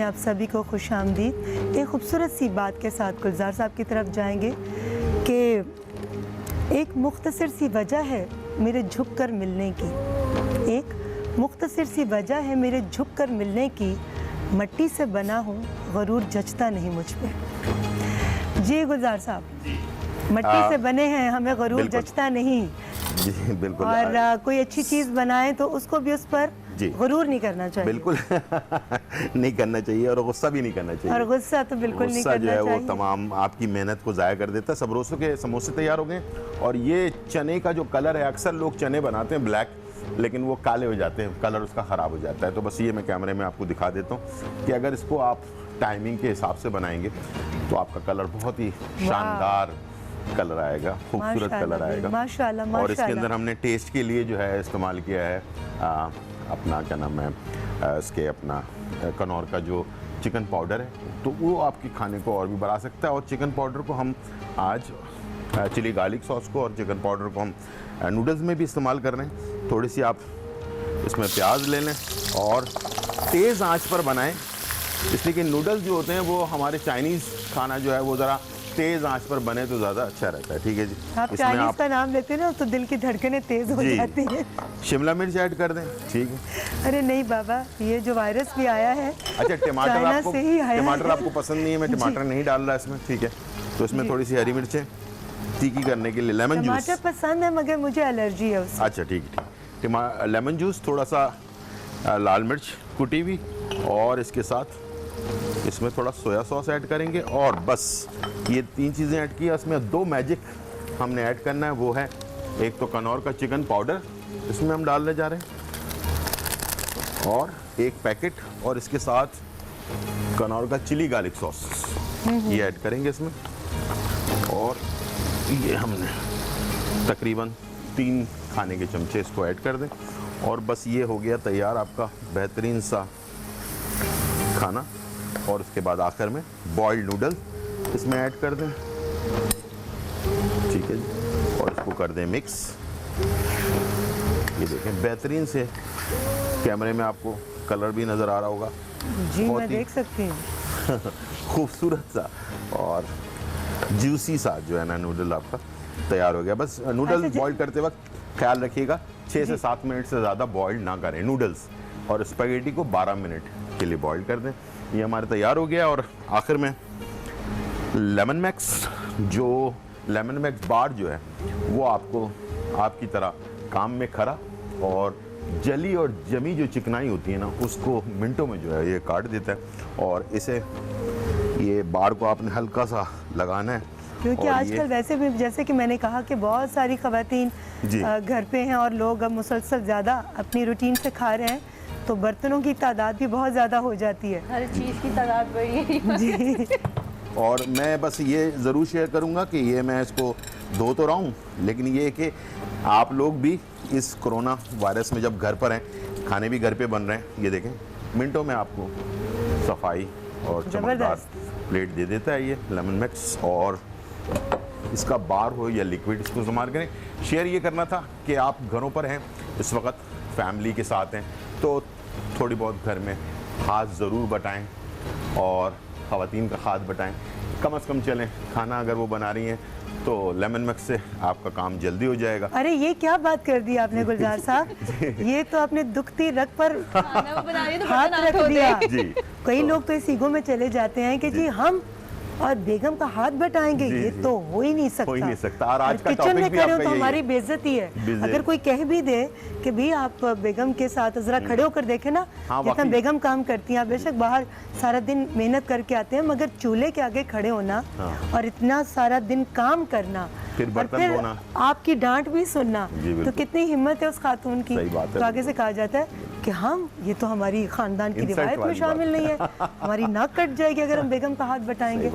आप सभी को खुश आमदीद। एक खूबसूरत सी बात के साथ गुलजार साहब की तरफ जाएंगे कि एक मुख्तसर सी वजह है मेरे झुक कर मिलने की, एक मुख्तसर सी वजह है मेरे झुक कर मिलने की, मट्टी से बना हूँ गरूर जचता नहीं मुझ पे। जी गुलजार साहब, मट्टी से बने हैं, हमें गरूर जचता नहीं। जी बिल्कुल। और कोई अच्छी चीज़ बनाए तो उसको भी उस पर गरूर नहीं करना चाहिए। बिल्कुल नहीं करना चाहिए, और गुस्सा भी नहीं करना चाहिए। और गुस्सा तो बिल्कुल नहीं करना चाहिए। गुस्सा जो है वो तमाम आपकी मेहनत को ज़ाया कर देता है। सबरोसों के समोसे तैयार हो गए, और ये चने का जो कलर है, अक्सर लोग चने बनाते हैं ब्लैक, लेकिन वो काले हो जाते हैं, कलर उसका ख़राब हो जाता है। तो बस ये मैं कैमरे में आपको दिखा देता हूँ कि अगर इसको आप टाइमिंग के हिसाब से बनाएंगे तो आपका कलर बहुत ही शानदार कलर आएगा, खूबसूरत कलर आएगा माशाल्लाह। और इसके अंदर हमने टेस्ट के लिए जो है इस्तेमाल किया है अपना क्या नाम है इसके अपना कनौर का जो चिकन पाउडर है, तो वो आपके खाने को और भी बढ़ा सकता है। और चिकन पाउडर को हम आज चिली गार्लिक सॉस को और चिकन पाउडर को हम नूडल्स में भी इस्तेमाल कर रहे हैं। थोड़ी सी आप इसमें प्याज ले लें और तेज़ आंच पर बनाएं, इसलिए कि नूडल्स जो होते हैं वो हमारे चाइनीज़ खाना जो है वो ज़रा तेज़ आंच पर बने तो ज़्यादा अच्छा रहता है। ठीक है जी। आप चाइनीज़ का नाम लेते हैं ना तो दिल की धड़कनें तेज़ हो जाती हैं। शिमला मिर्च ऐड कर दें, ठीक है। अरे नहीं बाबा, ये जो वायरस भी आया है, अच्छा टमाटर आपको पसंद नहीं है, मैं टमाटर नहीं डाल रहा इसमें, ठीक है। तो इसमें थोड़ी सी हरी मिर्चें तीखी करने के लिए लेमन जूस। टमाटर पसंद है मगर मुझे एलर्जी है उससे। अच्छा ठीक है। लेमन जूस, थोड़ा सा लाल मिर्च कुटी हुई, और इसके साथ इसमें थोड़ा सोया सॉस ऐड करेंगे, और बस ये 3 चीज़ें ऐड की। इसमें 2 मैजिक हमने ऐड करना है, वो है एक तो कनौर का चिकन पाउडर इसमें हम डालने जा रहे हैं, और 1 पैकेट, और इसके साथ कनौर का चिली गार्लिक सॉस ये ऐड करेंगे इसमें। और ये हमने तकरीबन 3 खाने के चमचे इसको ऐड कर दें, और बस ये हो गया तैयार आपका बेहतरीन सा खाना। और उसके बाद आखिर में बॉइल्ड नूडल इसमें ऐड कर दें, ठीक है जी। और इसको कर दें मिक्स। ये देखें बेहतरीन से, कैमरे में आपको कलर भी नज़र आ रहा होगा जी, मैं देख सकती हूँ खूबसूरत सा और जूसी सा जो है ना नूडल आपका तैयार हो गया। बस नूडल बॉईल करते वक्त ख्याल रखिएगा 6 से 7 मिनट से ज़्यादा बॉईल ना करें नूडल्स, और स्पैगेटी को 12 मिनट के लिए बॉईल कर दें। ये हमारे तैयार हो गया। और आखिर में लेमन मैक्स बार जो है वो आपको आपकी तरह काम में खरा और जली और जमी जो चिकनाई होती है ना उसको मिनटों में जो है ये काट देता है। और इसे ये बार को आपने हल्का सा लगाना है, क्योंकि आजकल वैसे भी जैसे कि मैंने कहा कि बहुत सारी ख़वातीन घर पे हैं और लोग अब मुसलसल ज़्यादा अपनी रूटीन से खा रहे हैं, तो बर्तनों की तादाद भी बहुत ज़्यादा हो जाती है, हर चीज़ की तादाद बढ़ी जी। और मैं बस ये ज़रूर शेयर करूँगा कि ये मैं इसको धो तो रहा हूँ, लेकिन ये कि आप लोग भी इस कोरोना वायरस में जब घर पर हैं, खाने भी घर पे बन रहे हैं, ये देखें मिनटों में आपको सफाई और चमकदार प्लेट दे देता है ये लेमन मैक्स। और इसका बार हो या लिक्विड, इसको इस्तेमाल करें। शेयर ये करना था कि आप घरों पर हैं इस वक्त, फैमिली के साथ हैं, तो थोड़ी बहुत घर में हाथ ज़रूर बटाएं और ख़वातीन का हाथ बटाएं, कम से कम चलें। खाना अगर वो बना रही हैं तो लेमन मैक्स से आपका काम जल्दी हो जाएगा। अरे ये क्या बात कर दी आपने गुलजार साहब, ये तो आपने दुखती रग पर हाथ रख दिया। कई लोग तो इस ईगो में चले जाते हैं कि जी हम और बेगम का हाथ बटाएंगे, ये तो हो ही नहीं सकता। और आज का किचन में भी खड़े हो तो हमारी बेइज्जती है। अगर कोई कह भी दे कि भी आप बेगम के साथ जरा खड़े होकर देखें ना, जितना बेगम काम करती हैं, आप बेशक बाहर सारा दिन मेहनत करके आते हैं, मगर चूल्हे के आगे खड़े होना और इतना सारा दिन काम करना, फिर बर्तन धोना, आपकी डांट भी सुनना, तो कितनी हिम्मत है उस खातून की। तो आगे से कहा जाता है कि हम ये तो हमारी खानदान की रिवायत में शामिल नहीं है, हमारी नाक कट जाएगी अगर हम बेगम का हाथ बटाएंगे।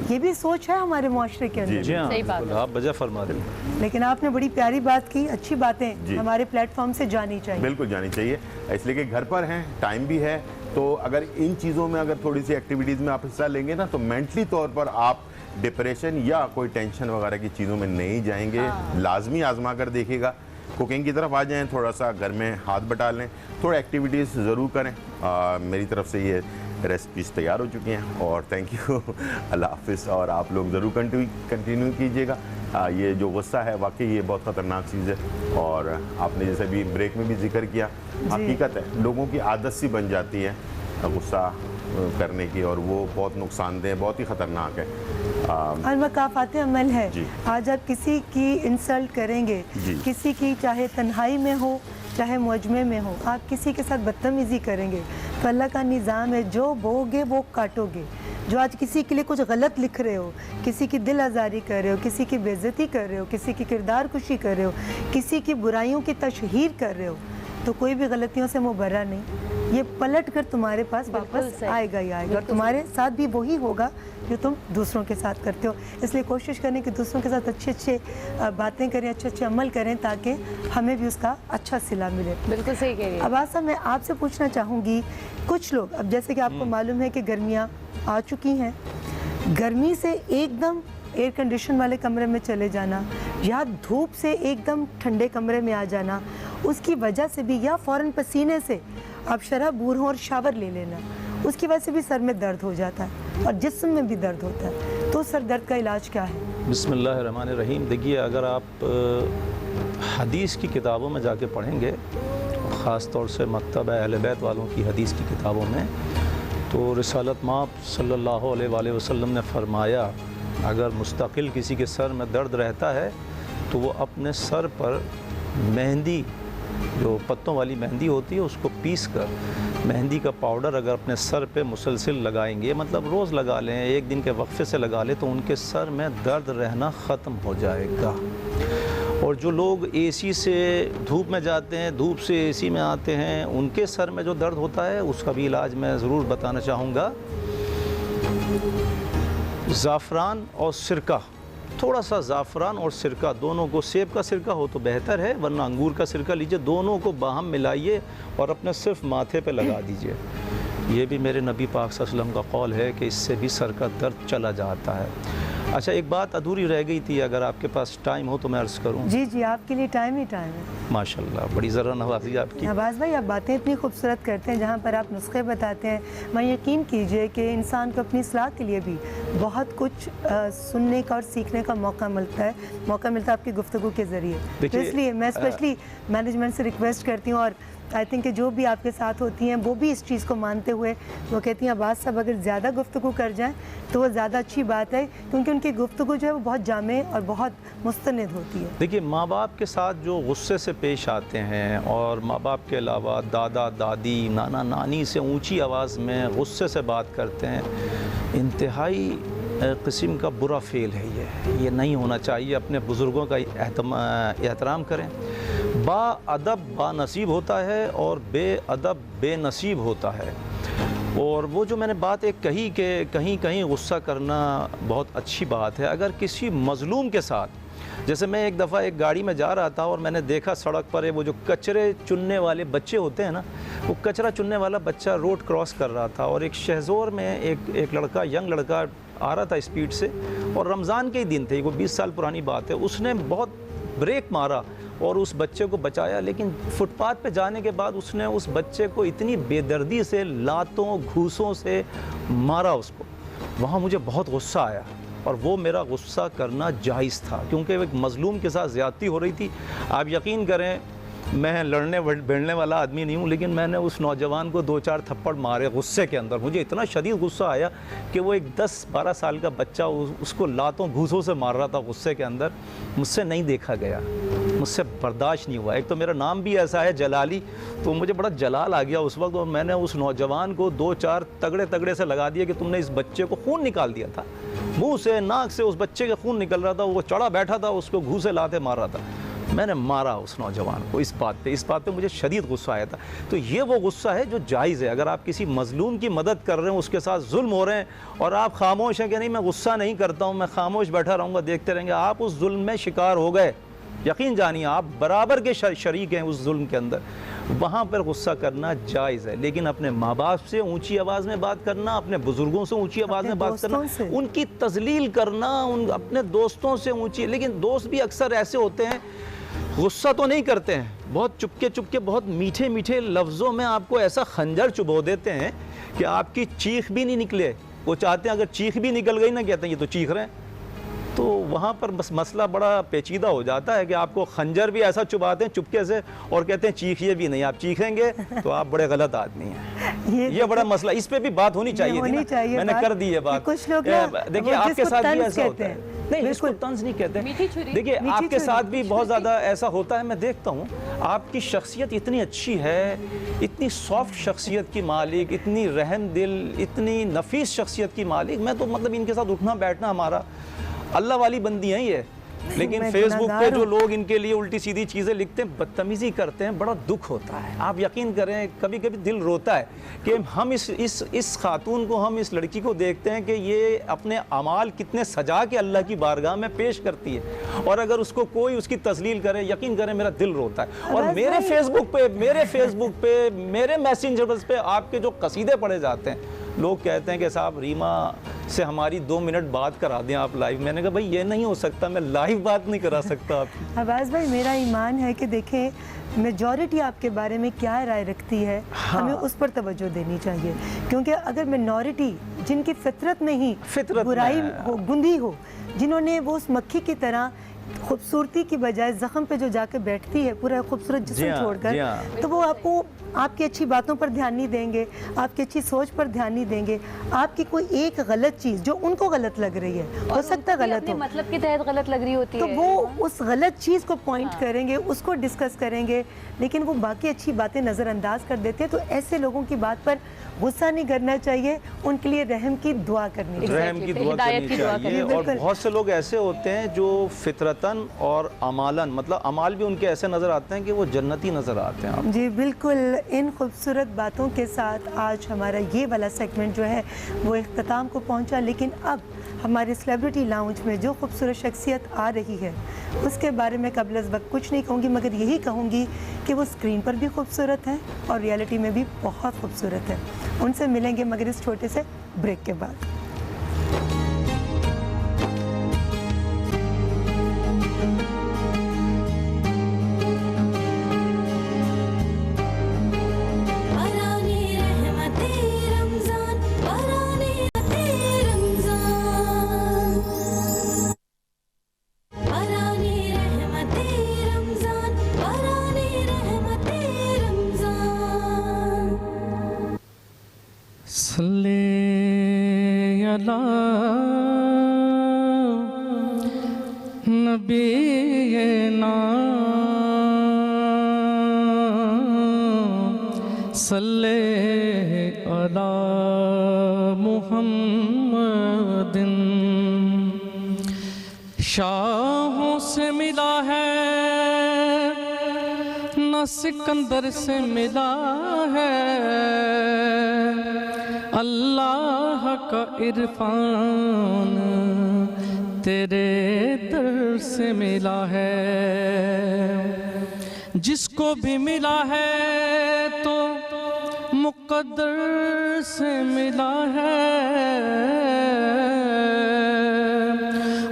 ये भी सोच है हमारे मुआशरे के अंदर। सही बात, आप वजह फरमा रहे हैं। लेकिन आपने बड़ी प्यारी बात की, अच्छी बातें हमारे प्लेटफॉर्म से जानी चाहिए। बिल्कुल जानी चाहिए, इसलिए कि घर पर हैं, टाइम भी है, तो अगर इन चीज़ों में अगर थोड़ी सी एक्टिविटीज़ में आप हिस्सा लेंगे ना, तो मेंटली तौर पर आप डिप्रेशन या कोई टेंशन वगैरह की चीज़ों में नहीं जाएंगे। लाजमी आजमा कर देखिएगा, कुकिंग की तरफ आ जाएं, थोड़ा सा घर में हाथ बटा लें, थोड़ा एक्टिविटीज़ ज़रूर करें। मेरी तरफ से ये रेसिपीज़ तैयार हो चुकी हैं और थैंक यू। अल्लाह हाफिज़। और आप लोग ज़रूर कंटिन्यू कीजिएगा। ये जो गुस्सा है वाकई ये बहुत ख़तरनाक चीज़ है और आपने जैसे भी ब्रेक में भी जिक्र किया, हकीकत है लोगों की आदत सी बन जाती है गुस्सा करने की और वो बहुत नुकसानदेह, बहुत ही ख़तरनाक है और मकाफ़ात अमल है। आज आप किसी की इंसल्ट करेंगे, किसी की चाहे तन्हाई में हो चाहे मुजमे में हो, आप किसी के साथ बदतमीज़ी करेंगे तो अल्लाह का निज़ाम है जो बोगे वो काटोगे। जो आज किसी के लिए कुछ गलत लिख रहे हो, किसी की दिल आज़ारी कर रहे हो, किसी की बेइज्जती कर रहे हो, किसी की किरदार कुशी कर रहे हो, किसी की बुराइयों की तशहीर कर रहे हो, तो कोई भी गलतियों से मुबर्रा नहीं, ये पलट कर तुम्हारे पास वापस आएगा ही आएगा और तुम्हारे साथ भी वही होगा जो तुम दूसरों के साथ करते हो। इसलिए कोशिश करें कि दूसरों के साथ अच्छे अच्छे बातें करें, अच्छे अच्छे अमल करें ताकि हमें भी उसका अच्छा सिला मिले। बिल्कुल सही कह रही है। अब आसा मैं आपसे पूछना चाहूँगी, कुछ लोग अब जैसे कि आपको मालूम है कि गर्मियाँ आ चुकी हैं, गर्मी से एकदम एयर कंडीशन वाले कमरे में चले जाना या धूप से एकदम ठंडे कमरे में आ जाना, उसकी वजह से भी या फ़ौरन पसीने से आप शराब बूर हो और शावर ले लेना, उसकी वजह से भी सर में दर्द हो जाता है और जिस्म में भी दर्द होता है। तो सर दर्द का इलाज क्या है? बिस्मिल्लाहिर्रहमानिर्रहीम। देखिए, अगर आप हदीस की किताबों में जाके पढ़ेंगे, ख़ास तौर से मकतब अहले बैत वालों की हदीस की किताबों में, तो रिसालत माप सल्लल्लाहु अलैहि वसल्लम ने फरमाया अगर मुस्तकिल किसी के सर में दर्द रहता है तो वो अपने सर पर मेहंदी, जो पत्तों वाली मेहंदी होती है, उसको पीस कर मेहंदी का पाउडर अगर अपने सर पे मुसलसिल लगाएंगे, मतलब रोज़ लगा लें, एक दिन के वक्फे से लगा लें, तो उनके सर में दर्द रहना ख़त्म हो जाएगा। और जो लोग एसी से धूप में जाते हैं, धूप से एसी में आते हैं, उनके सर में जो दर्द होता है उसका भी इलाज मैं ज़रूर बताना चाहूँगा। ज़ाफ़रान और सिरका, थोड़ा सा ज़ाफ़रान और सिरका दोनों को, सेब का सिरका हो तो बेहतर है वरना अंगूर का सिरका लीजिए, दोनों को बाहम मिलाइए और अपने सिर्फ माथे पे लगा दीजिए। ये भी मेरे नबी पाक सल्लल्लाहु अलैहि वसल्लम का कौल है कि इससे भी सर का दर्द चला जाता है। अच्छा, एक बात अधूरी रह गई थी, अगर आपके पास टाइम हो तो मैं अर्ज़ करूं। जी जी, आपके लिए टाइम ही टाइम है। माशाल्लाह, बड़ी ज़रा नवाज़ी आपकी। अब्बास भाई, आप बातें इतनी खूबसूरत करते हैं, जहाँ पर आप नुस्खे बताते हैं, मैं यकीन कीजिए कि इंसान को अपनी इस्लाह के लिए भी बहुत कुछ सुनने का और सीखने का मौका मिलता है आपकी गुफ्तगू के ज़रिए। तो इसलिए मैं स्पेशली मैनेजमेंट से रिक्वेस्ट करती हूँ और आई थिंक कि जो भी आपके साथ होती हैं वो भी इस चीज़ को मानते हुए वो कहती हैं अब्बास साहब अगर ज़्यादा गुफ्तगू कर जाएं तो वो ज़्यादा अच्छी बात है, क्योंकि उनकी गुफ्तगू जो है वो बहुत जामे और बहुत मुस्तनिद होती है। देखिए, माँ बाप के साथ जो गुस्से से पेश आते हैं और माँ बाप के अलावा दादा दादी नाना नानी से ऊंची आवाज़ में गुस्से से बात करते हैं, इंतहाई किस्म का बुरा फ़ेल है। ये नहीं होना चाहिए। अपने बुज़ुर्गों का एहतराम करें। बाअदब बानसीब होता है और बेअदब बेनसीब होता है। और वो जो मैंने बात एक कही कि कहीं कहीं गुस्सा करना बहुत अच्छी बात है। अगर किसी मज़लूम के साथ, जैसे मैं एक दफ़ा एक गाड़ी में जा रहा था और मैंने देखा सड़क पर वो जो कचरे चुनने वाले बच्चे होते हैं ना, वो कचरा चुनने वाला बच्चा रोड क्रॉस कर रहा था और एक शहज़ोर में एक लड़का, यंग लड़का आ रहा था स्पीड से, और रमज़ान के ही दिन थे, वो 20 साल पुरानी बात है। उसने बहुत ब्रेक मारा और उस बच्चे को बचाया, लेकिन फुटपाथ पे जाने के बाद उसने उस बच्चे को इतनी बेदर्दी से लातों घूसों से मारा उसको। वहाँ मुझे बहुत गुस्सा आया और वो मेरा गुस्सा करना जायज़ था, क्योंकि एक मज़लूम के साथ ज़्यादती हो रही थी। आप यकीन करें, मैं लड़ने भिड़ने वाला आदमी नहीं हूँ, लेकिन मैंने उस नौजवान को 2-4 थप्पड़ मारे गुस्से के अंदर। मुझे इतना शदीद गुस्सा आया कि वो एक 10-12 साल का बच्चा उसको लातों घूसों से मार रहा था गुस्से के अंदर। मुझसे नहीं देखा गया, मुझसे बर्दाश्त नहीं हुआ। एक तो मेरा नाम भी ऐसा है जलाली, तो मुझे बड़ा जलाल आ गया उस वक्त, और मैंने उस नौजवान को 2-4 तगड़े से लगा दिया कि तुमने इस बच्चे को खून निकाल दिया था, मुँह से नाक से उस बच्चे का खून निकल रहा था, वो चढ़ा बैठा था, उसको घूसे लाते मार रहा था। मैंने मारा उस नौजवान को इस बात पे मुझे शदीद गुस्सा आया था। तो ये वो गुस्सा है जो जायज़ है। अगर आप किसी मज़लूम की मदद कर रहे हैं, उसके साथ जुल्म हो रहे हैं और आप खामोश हैं कि नहीं मैं गुस्सा नहीं करता हूँ, मैं खामोश बैठा रहूँगा, देखते रहेंगे, आप उस जुल्म में शिकार हो गए। यकीन जानिए आप बराबर के शरीक हैं उस जुल्म के अंदर। वहाँ पर गुस्सा करना जायज़ है, लेकिन अपने माँ बाप से ऊंची आवाज़ में बात करना, अपने बुज़ुर्गों से ऊंची आवाज़ में बात करना, उनकी तज़लील करना, अपने दोस्तों से ऊंची। लेकिन दोस्त भी अक्सर ऐसे होते हैं, गुस्सा तो नहीं करते हैं, बहुत चुपके बहुत मीठे लफ्ज़ों में आपको ऐसा खंजर चुभो देते हैं कि आपकी चीख भी नहीं निकले। वो चाहते हैं अगर चीख भी निकल गई ना, कहते हैं ये तो चीख रहे हैं। तो वहाँ पर बस मसला बड़ा पेचीदा हो जाता है कि आपको खंजर भी ऐसा चुभाते हैं चुपके से और कहते हैं चीखिए भी नहीं, आप चीखेंगे तो आप बड़े गलत आदमी हैं। ये बड़ा मसला, इस पे भी बात होनी चाहिए थी ना, मैंने कर दी है बात। कुछ लोग देखिए आपके साथ भी ऐसा होता है, नहीं इसको तंज नहीं कहते। देखिए आपके साथ भी बहुत ज़्यादा ऐसा होता है, मैं देखता हूँ आपकी शख्सियत इतनी अच्छी है, इतनी सॉफ्ट शख्सियत की मालिक, इतनी रहम दिल, इतनी नफीस शख्सियत की मालिक। मैं तो मतलब इनके साथ उठना बैठना हमारा अल्लाह वाली बंदी हैं ये, लेकिन फेसबुक पे जो लोग इनके लिए उल्टी सीधी चीज़ें लिखते हैं, बदतमीज़ी करते हैं, बड़ा दुख होता है। आप यकीन करें कभी कभी दिल रोता है कि हम इस खातून को, हम इस लड़की को देखते हैं कि ये अपने अमाल कितने सजा के अल्लाह की बारगाह में पेश करती है, और अगर उसको कोई उसकी तस्लील करे, यकीन करें मेरा दिल रोता है। और मेरे फेसबुक पे मेरे मैसेंजर्स पे आपके जो कसीदे पढ़े जाते हैं, लोग कहते हैं कि साहब रीमा से हमारी 2 मिनट बात करा दें आप लाइव। मैंने कहा भाई ये नहीं हो सकता, मैं लाइव बात नहीं करा सकता आप। अब्बास भाई मेरा ईमान है कि देखें मेजॉरिटी आपके बारे में क्या राय रखती है, हाँ। हमें उस पर तवज्जो देनी चाहिए, क्योंकि अगर मिनॉरिटी जिनकी फितरत में ही बुराई हो, गुंदी हो, जिन्होंने वो उस मक्खी की तरह खूबसूरती की बजाय जख्म पे जो जाके बैठती है पूरा खूबसूरत जिस्म छोड़कर, तो वो आपको आपकी अच्छी बातों पर ध्यान नहीं देंगे, आपकी अच्छी सोच पर ध्यान नहीं देंगे। आपकी कोई एक गलत चीज़ जो उनको गलत लग रही है, हो सकता है गलत हो, मतलब के तहत गलत लग रही होती तो है, वो उस गलत चीज़ को पॉइंट करेंगे, उसको डिस्कस करेंगे, लेकिन वो बाकी अच्छी बातें नज़रअंदाज कर देते हैं। तो ऐसे लोगों की बात पर गुस्सा नहीं करना चाहिए, उनके लिए रहम की दुआ करनी चाहिए, रहम की दुआ करनी चाहिए। और बहुत से लोग ऐसे होते हैं जो फितरतन और अमालन, मतलब अमाल भी उनके ऐसे नज़र आते हैं कि वो जन्नती नज़र आते हैं। जी बिल्कुल। इन खूबसूरत बातों के साथ आज हमारा ये वाला सेगमेंट जो है वो इख्तिताम को पहुंचा, लेकिन अब हमारे सेलिब्रिटी लाउंज में जो खूबसूरत शख्सियत आ रही है उसके बारे में कबल अज़ वक्त कुछ नहीं कहूँगी, मगर यही कहूँगी कि वो स्क्रीन पर भी खूबसूरत है और रियलिटी में भी बहुत खूबसूरत है। उनसे मिलेंगे मगर इस छोटे से ब्रेक के बाद। शाहों से मिला है न सिकंदर से मिला है, अल्लाह का इरफान तेरे दर से मिला है। जिसको भी मिला है तो मुक़द्दर से मिला है,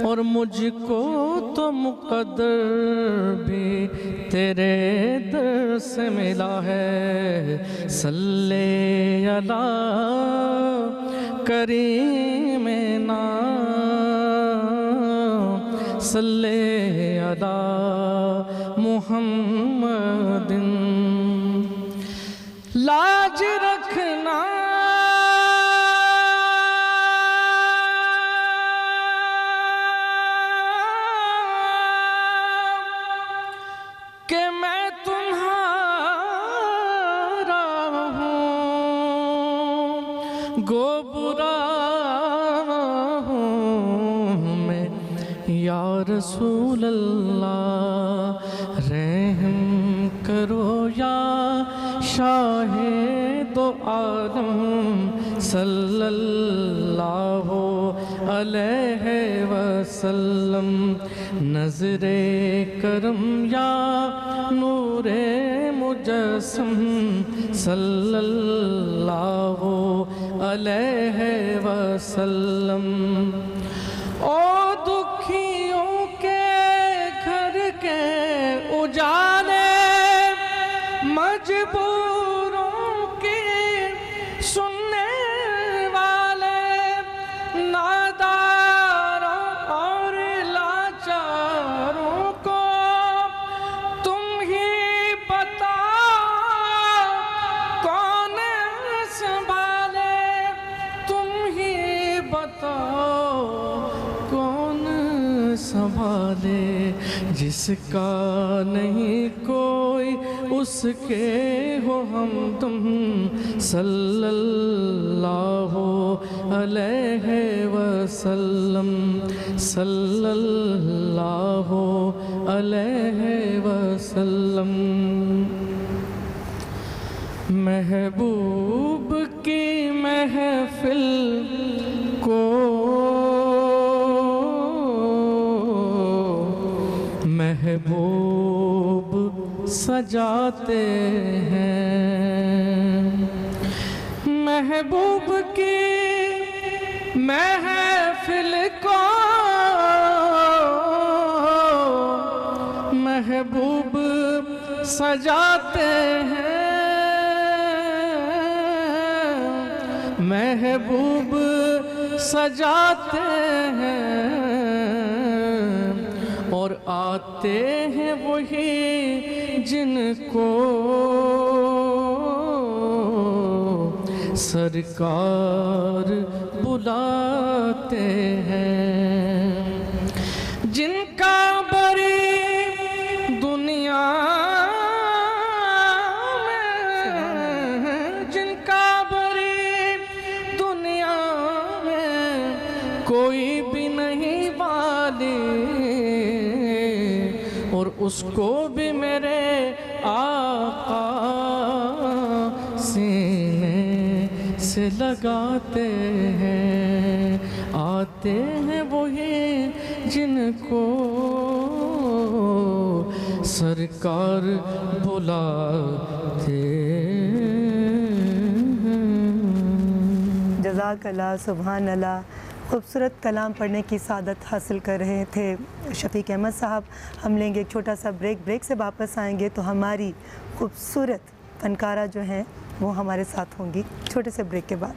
और मुझको तो मुक़द्दर भी तेरे दर से मिला है। सल्ले अला करीमना, सल्ले अला मुहम्मदिन। लाज रखना कि मैं तुम्हारा हूँ, गो बुरा हूँ मैं या रसूल अल्लाह। रहम करो या शाहे दो आलम सल्लल्लाहु अलैहि वसल्लम। नज़रे करम या नूरे मुजस्सम सल्लल्लाहु अलैहि वसल्लम। ओ दुखियों के घर के उजाले, मजबूरों के सुनने संभाले, जिसका नहीं कोई उसके हो हम तुम सल्लल्लाहु अलैहि वसल्लम, सल्लल्लाहु अलैहि वसल्लम। महबूब की महफिल को महबूब सजाते हैं, महबूब की महफिल को महबूब सजाते हैं, महबूब सजाते हैं, और आते हैं वही जिनको सरकार बुलाते हैं, जिनका बड़ी दुनिया में, जिनका बड़ी दुनिया में कोई भी नहीं वाली, और उसको भी मेरे आका सीने से लगाते हैं, आते हैं वही जिनको सरकार बुलाते हैं। जज़ाकल्लाह, सुभान अल्लाह। खूबसूरत कलाम पढ़ने की सादत हासिल कर रहे थे शफीक अहमद साहब। हम लेंगे एक छोटा सा ब्रेक से वापस आएंगे तो हमारी खूबसूरत फनकारा जो हैं वो हमारे साथ होंगी छोटे से ब्रेक के बाद।